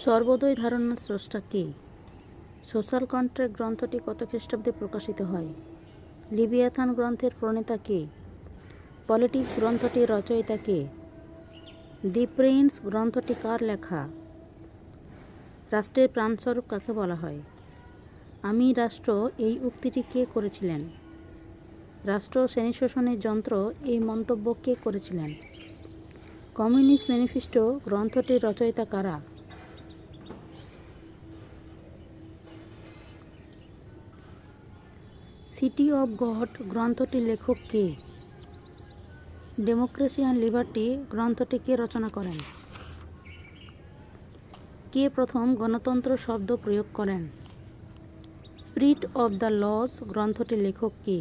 সর্বোদয় ধারণার স্রষ্টা কে? Social contract গ্রন্থটি কত খ্রিস্টাব্দে প্রকাশিত হয়? লিভিয়াথান গ্রন্থের প্রণেতা কে? পলিটিক্স গ্রন্থটির রচয়িতা কে? দি প্রিন্স গ্রন্থটি কার লেখা? রাষ্ট্রের প্রাণস্বরূপ কাকে বলা হয়? আমি রাষ্ট্র এই উক্তিটি কে করেছিলেন? রাষ্ট্র শ্রেণী শোষণের যন্ত্র এই মন্তব্য কে করেছিলেন? কমিউনিস্ট ম্যানিফেস্টো গ্রন্থটির রচয়িতা কারা? সিটি অব গড গ্রন্থটির লেখক কে? ডেমোক্রেসি অ্যান্ড লিবার্টি গ্রন্থটি কে রচনা করেন? কে প্রথম গণতন্ত্র শব্দ প্রয়োগ করেন? স্পিরিট অব দ্য লজ গ্রন্থটির লেখক কে?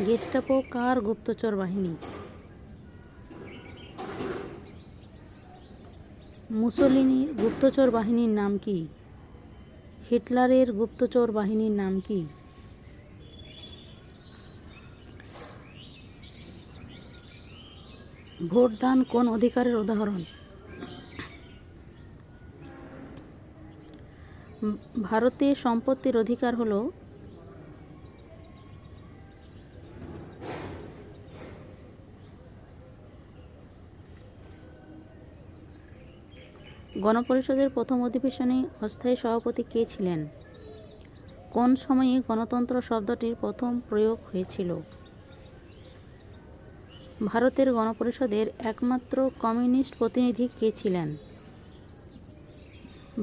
গেস্টাপো কার গুপ্তচর বাহিনী? মুসোলিনির গুপ্তচর বাহিনীর নাম কি? হিটলারের গুপ্তচর বাহিনীর নাম কি? ভোটদান কোন অধিকারের উদাহরণ? ভারতে সম্পত্তির অধিকার হল গণপরিষদের প্রথম অধিবেশনে অস্থায়ী সভাপতি কে ছিলেন? কোন সময়ে গণতন্ত্র শব্দটির প্রথম প্রয়োগ হয়েছিল? ভারতের গণপরিষদের একমাত্র কমিউনিস্ট প্রতিনিধি কে ছিলেন?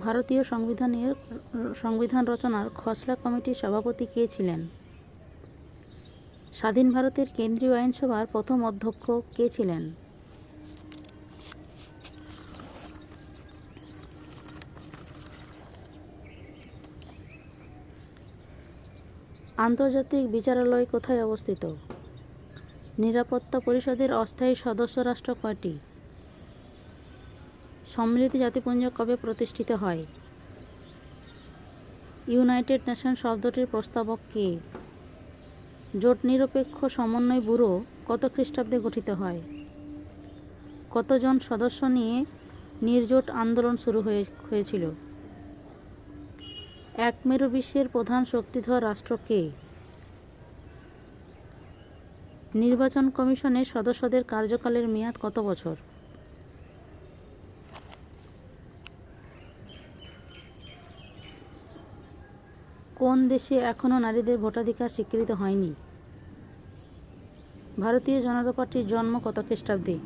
ভারতীয় সংবিধান রচনার খসড়া কমিটির সভাপতি কে ছিলেন? স্বাধীন ভারতের কেন্দ্রীয় আইনসভার প্রথম অধ্যক্ষ কে ছিলেন? আন্তর্জাতিক বিচারালয় কোথায় অবস্থিত? নিরাপত্তা পরিষদের অস্থায়ী সদস্য রাষ্ট্র কয়টি? সম্মিলিত জাতিপুঞ্জ কবে প্রতিষ্ঠিত হয়? ইউনাইটেড নেশন শব্দটির প্রস্তাবক কে? জোট নিরপেক্ষ সমন্বয় ব্যুরো কত খ্রিস্টাব্দে গঠিত হয়? কতজন সদস্য নিয়ে নির্জোট আন্দোলন শুরু হয়েছিল? একমেরু বিশ্বের প্রধান শক্তিধর রাষ্ট্র কে? নির্বাচন কমিশনের সদস্যদের কার্যকালের মেয়াদ কত বছর? কোন দেশে এখনও নারীদের ভোটাধিকার স্বীকৃত হয়নি? ভারতীয় জনতা পার্টির জন্ম কত খ্রিস্টাব্দে?